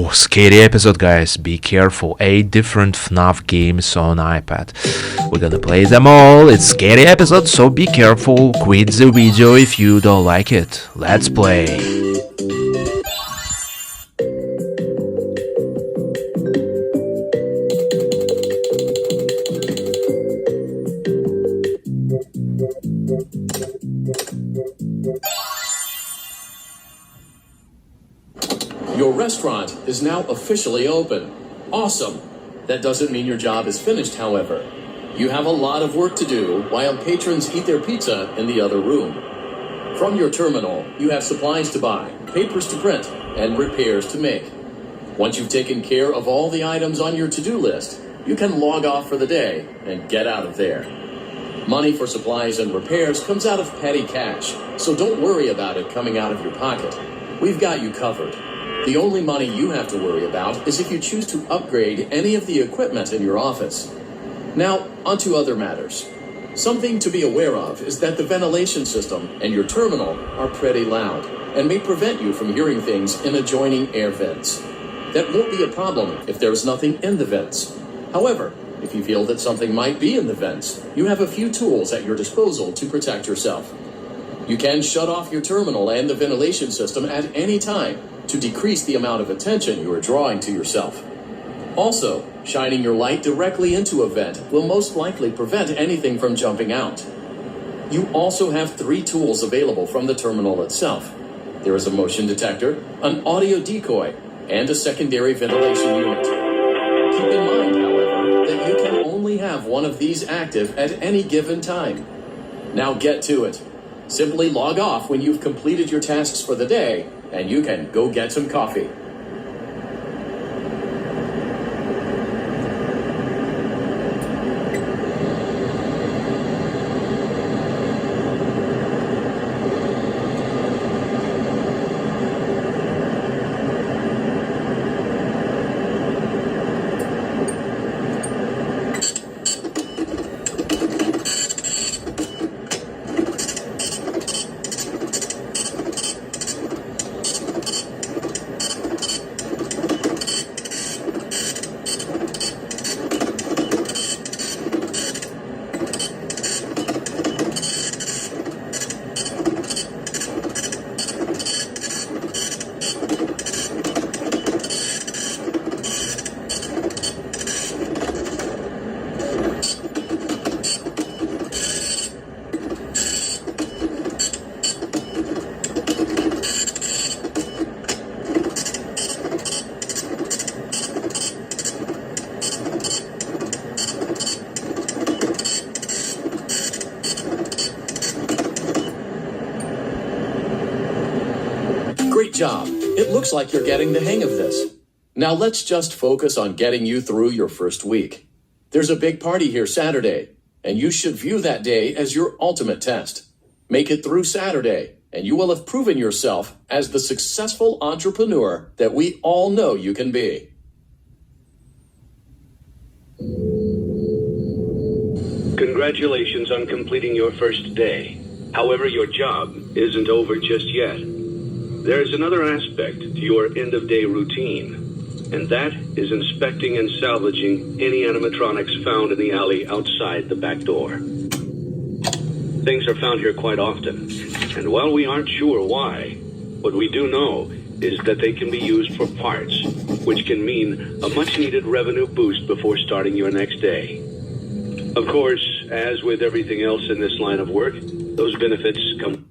Oh, scary episode, guys. Be careful. 8 different FNaF games on iPad. We're gonna play them all. It's scary episode, so be careful. Quit the video if you don't like it. Let's play. Your restaurant is now officially open. Awesome! That doesn't mean your job is finished, however. You have a lot of work to do while patrons eat their pizza in the other room. From your terminal, you have supplies to buy, papers to print, and repairs to make. Once you've taken care of all the items on your to-do list, you can log off for the day and get out of there. Money for supplies and repairs comes out of petty cash, so don't worry about it coming out of your pocket. We've got you covered. The only money you have to worry about is if you choose to upgrade any of the equipment in your office. Now, onto other matters. Something to be aware of is that the ventilation system and your terminal are pretty loud and may prevent you from hearing things in adjoining air vents. That won't be a problem if there's nothing in the vents. However, if you feel that something might be in the vents, you have a few tools at your disposal to protect yourself. You can shut off your terminal and the ventilation system at any time to decrease the amount of attention you are drawing to yourself. Also, shining your light directly into a vent will most likely prevent anything from jumping out. You also have 3 tools available from the terminal itself. There is a motion detector, an audio decoy, and a secondary ventilation unit. Keep in mind, however, that you can only have one of these active at any given time. Now get to it. Simply log off when you've completed your tasks for the day, and you can go get some coffee. Great job. It looks like you're getting the hang of this. Now let's just focus on getting you through your first week. There's a big party here Saturday, and you should view that day as your ultimate test. Make it through Saturday, and you will have proven yourself as the successful entrepreneur that we all know you can be. Congratulations on completing your first day. However, your job isn't over just yet. There is another aspect to your end-of-day routine, and that is inspecting and salvaging any animatronics found in the alley outside the back door. Things are found here quite often, and while we aren't sure why, what we do know is that they can be used for parts, which can mean a much-needed revenue boost before starting your next day. Of course, as with everything else in this line of work, those benefits come.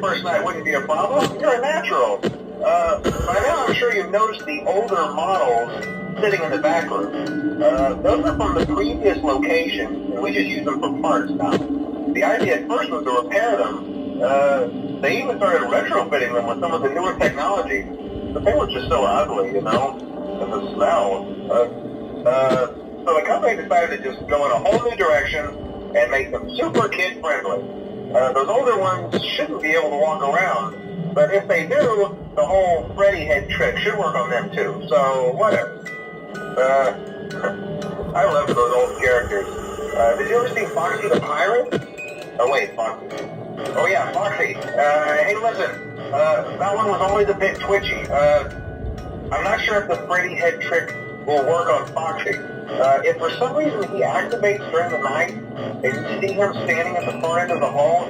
first night wouldn't be a problem. You're a natural. By now I'm sure you've noticed the older models sitting in the back room. Those are from the previous location, and we just use them for parts now. The idea at first was to repair them. They even started retrofitting them with some of the newer technology, but they were just so ugly, you know, and the smell. So the company decided to just go in a whole new direction and make them super kid-friendly. Those older ones shouldn't be able to walk around, but if they do, the whole Freddy head trick should work on them too, so whatever. I love those old characters. Did you ever see Foxy the Pirate? Oh wait, Foxy. Oh yeah, Foxy. Hey listen, that one was always a bit twitchy. I'm not sure if the Freddy head trick will work on Foxy. If for some reason he activates during the night, and you see him standing at the far end of the hall,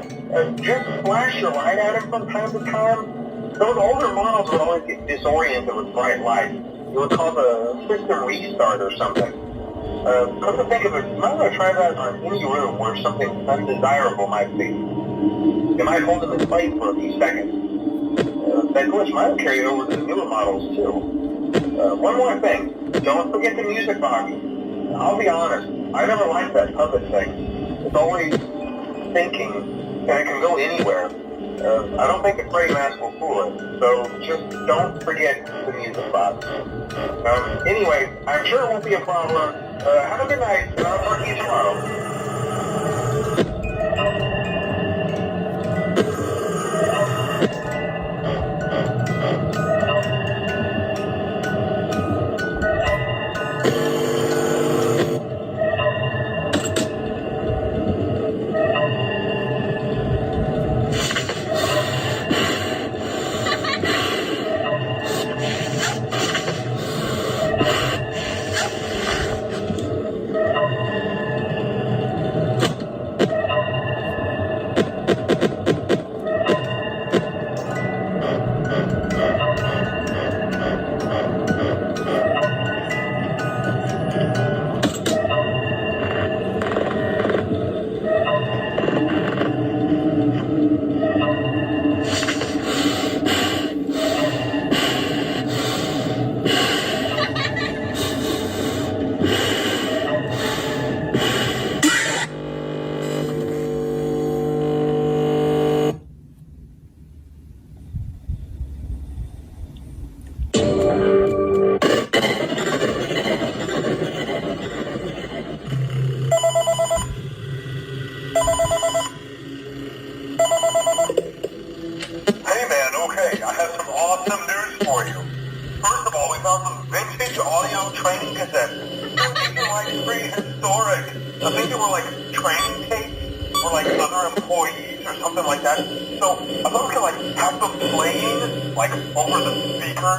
just flash your light at him from time to time. Those older models would always get disoriented with bright light. It would cause a system restart or something. Come to think of it, you might want to try that on any room where something undesirable might be. You might hold them in place for a few seconds. That glitch might carry over to the newer models too. One more thing, don't forget the music box. I'll be honest, I never liked that puppet thing. It's always thinking, and it can go anywhere. I don't think the Freddy mask will fool it, so just don't forget the music box. Anyway, I'm sure it won't be a problem. Have a good night, and I'll talk to you tomorrow.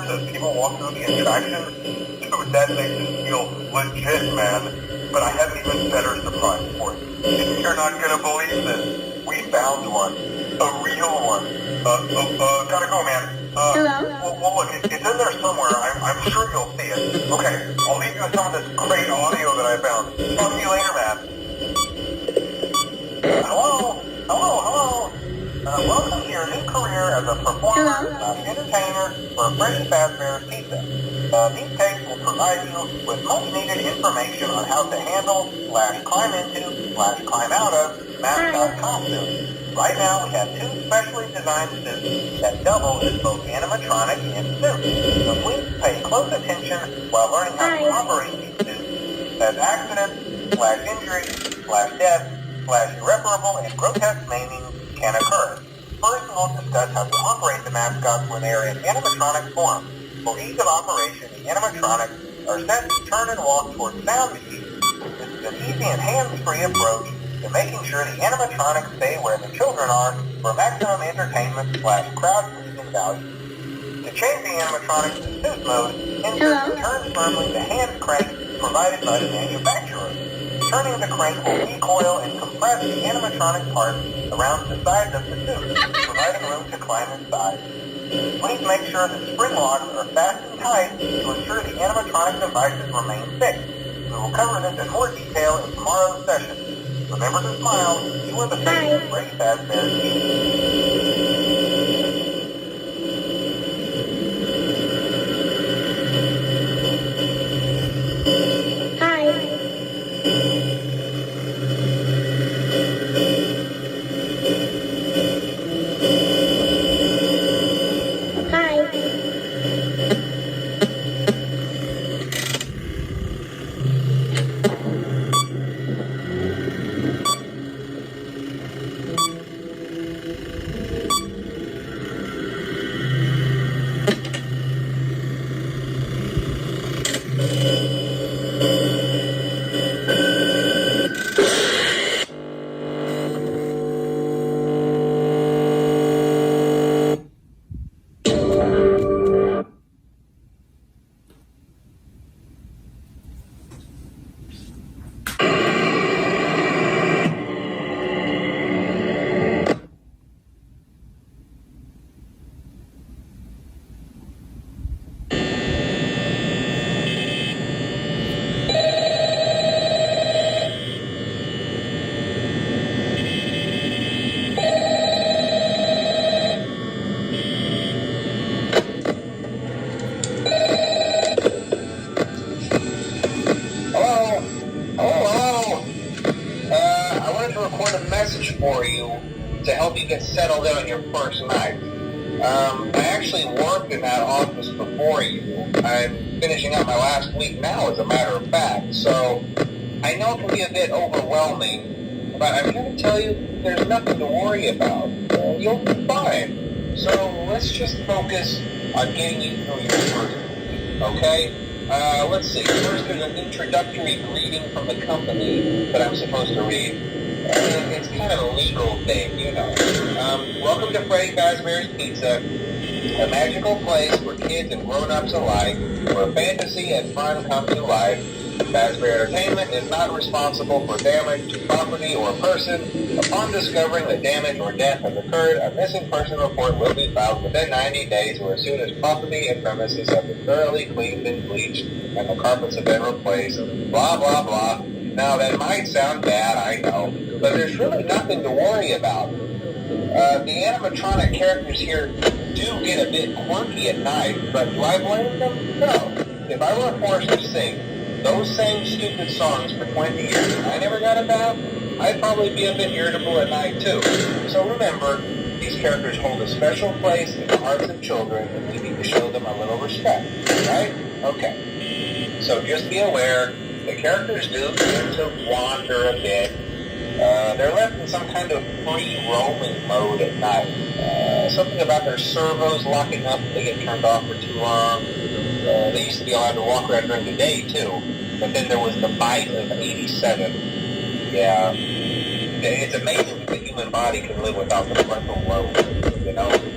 As people walk through the attraction, dude, that makes it feel legit, man. But I have an even better surprise for you. You're not gonna believe this. We found one. A real one. Gotta go, man. Hello? Well, look, it's in there somewhere. I'm sure you'll see it. Okay, I'll leave you with some of this great audio that I found. Talk to you later, man. Hello? Welcome to your new career as a performer/entertainer for Freddy Fazbear's Pizza. These tapes will provide you with much-needed information on how to handle/climb into/climb out of mascot costumes. Right now, we have two specially designed suits that double as both animatronic and suit. So please pay close attention while learning how to operate these suits, as accidents/injury/death/irreparable and grotesque maiming can occur. First, we'll discuss how to operate the mascots when they are in animatronic form. For ease of operation, the animatronics are set to turn and walk towards sound machines. This is an easy and hands-free approach to making sure the animatronics stay where the children are for maximum entertainment/crowd-pleasing value. To change the animatronics to suit mode, insert the turn firmly the hand crank provided by the manufacturer. Turning the crank will recoil and compress the animatronic parts around the sides of the suit, providing room to climb inside. Please make sure the spring locks are fastened tight to ensure the animatronic devices remain fixed. We will cover this in more detail in tomorrow's session. Remember to smile. You are the face of Freddy Fazbear's Pizza. a message for you to help you get settled in on your first night. I actually worked in that office before you. I'm finishing up my last week now, as a matter of fact, so I know it can be a bit overwhelming, but I'm here to tell you there's nothing to worry about. You'll be fine. So let's just focus on getting you through your first week, okay? Let's see. First, there's an introductory greeting from the company that I'm supposed to read. It's kind of a legal thing, you know. Welcome to Freddy Fazbear's Pizza, a magical place for kids and grown-ups alike, where fantasy and fun come to life. Fazbear Entertainment is not responsible for damage to property or person. Upon discovering that damage or death has occurred, a missing person report will be filed within 90 days or as soon as property and premises have been thoroughly cleaned and bleached and the carpets have been replaced. Blah, blah, blah. Now, that might sound bad, I know, but there's really nothing to worry about. The animatronic characters here do get a bit quirky at night, but do I blame them? No. If I were forced to sing those same stupid songs for 20 years and I never got a bath, I'd probably be a bit irritable at night too. So remember, these characters hold a special place in the hearts of children and we need to show them a little respect, right? Okay. So just be aware, the characters do tend to wander a bit. They're left in some kind of free roaming mode at night. Something about their servos locking up if they get turned off for too long. They used to be allowed to walk around during the day too, but then there was the bite of 87. Yeah, it's amazing that the human body can live without the frontal lobe, you know?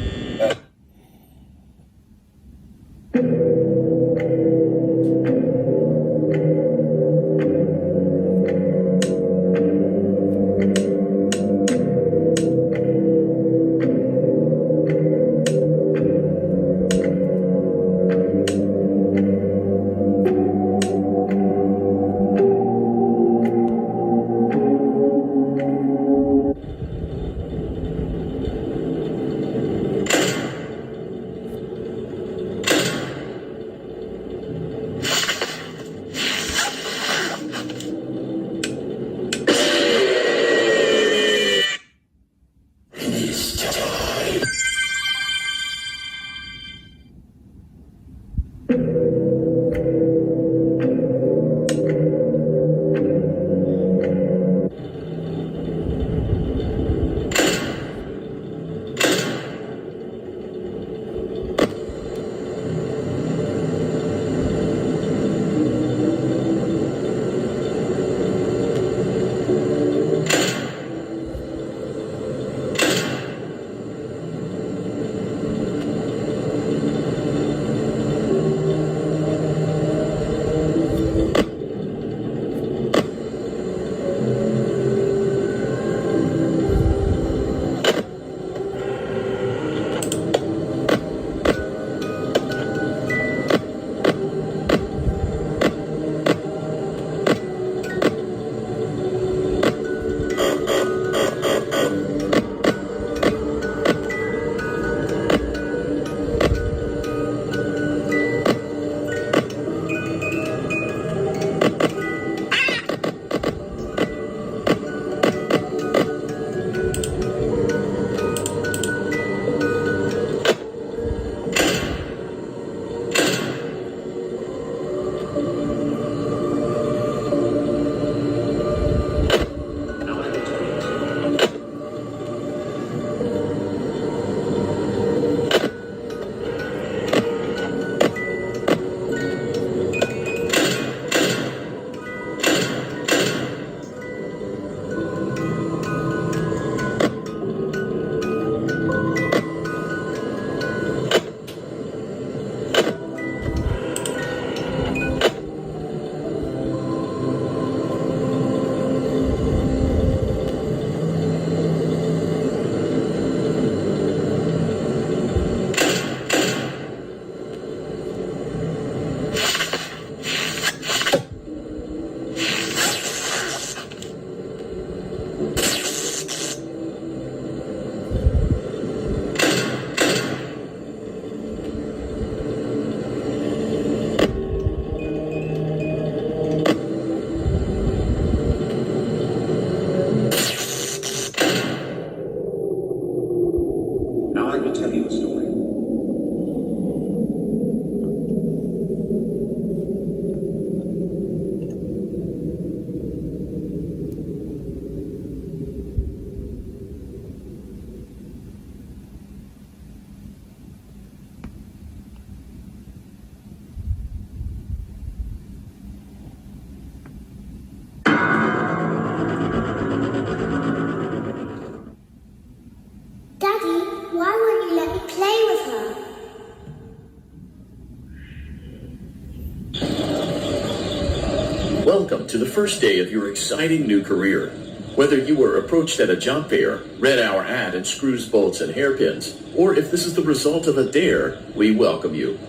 to the first day of your exciting new career. Whether you were approached at a job fair, read our ad and screws, bolts, and hairpins, or if this is the result of a dare, we welcome you.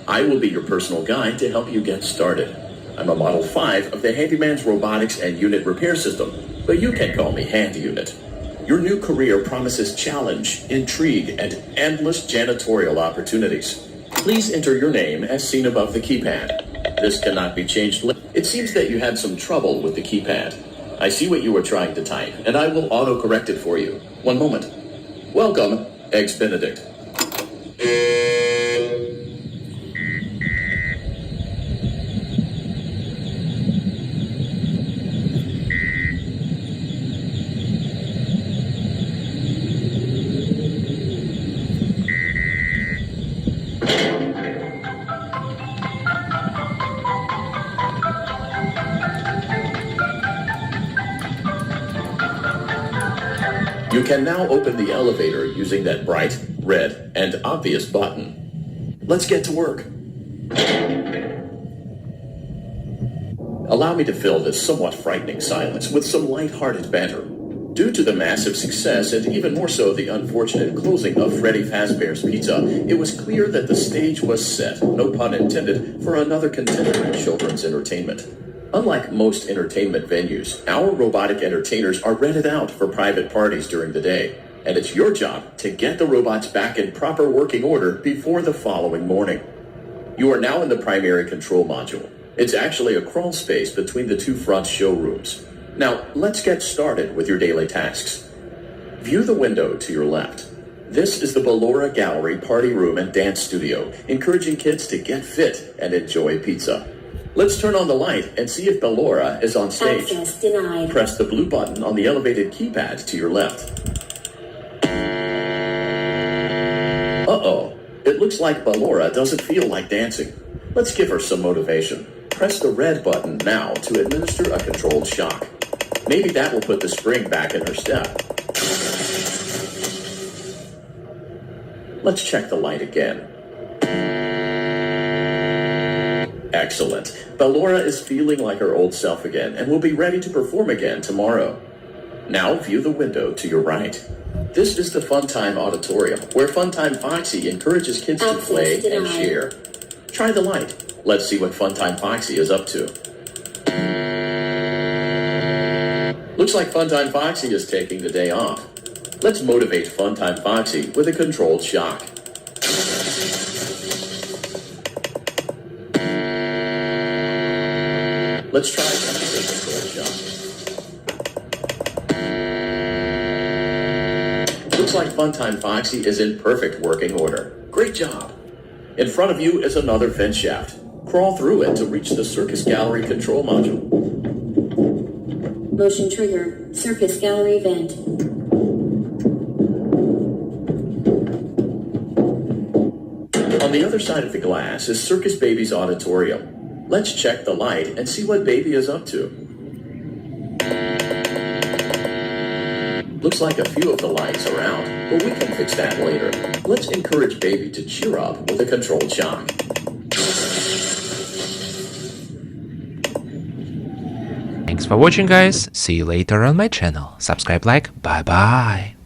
I will be your personal guide to help you get started. I'm a Model 5 of the Handyman's Robotics and Unit Repair System, but you can call me Handy Unit. Your new career promises challenge, intrigue, and endless janitorial opportunities. Please enter your name as seen above the keypad. This cannot be changed. It seems that you had some trouble with the keypad. I see what you were trying to type, and I will auto-correct it for you. One moment. Welcome, Eggs Benedict. You can now open the elevator using that bright, red, and obvious button. Let's get to work. Allow me to fill this somewhat frightening silence with some light-hearted banter. Due to the massive success, and even more so the unfortunate closing of Freddy Fazbear's Pizza, it was clear that the stage was set, no pun intended, for another contender in children's entertainment. Unlike most entertainment venues, our robotic entertainers are rented out for private parties during the day, and it's your job to get the robots back in proper working order before the following morning. You are now in the primary control module. It's actually a crawl space between the two front showrooms. Now, let's get started with your daily tasks. View the window to your left. This is the Ballora Gallery Party Room and Dance Studio, encouraging kids to get fit and enjoy pizza. Let's turn on the light and see if Ballora is on stage. Access denied. Press the blue button on the elevated keypad to your left. Uh-oh. It looks like Ballora doesn't feel like dancing. Let's give her some motivation. Press the red button now to administer a controlled shock. Maybe that will put the spring back in her step. Let's check the light again. Excellent. Ballora is feeling like her old self again and will be ready to perform again tomorrow. Now view the window to your right. This is the Funtime Auditorium, where Funtime Foxy encourages kids to play and share. Try the light. Let's see what Funtime Foxy is up to. Looks like Funtime Foxy is taking the day off. Let's motivate Funtime Foxy with a controlled shock. Let's try another controlled shock. Looks like Funtime Foxy is in perfect working order. Great job. In front of you is another vent shaft. Crawl through it to reach the Circus Gallery control module. Motion trigger. Circus Gallery vent. On the other side of the glass is Circus Baby's auditorium. Let's check the light and see what Baby is up to. Looks like a few of the lights are out, but we can fix that later. Let's encourage Baby to cheer up with a controlled shock. Thanks for watching, guys. See you later on my channel. Subscribe, like, bye bye.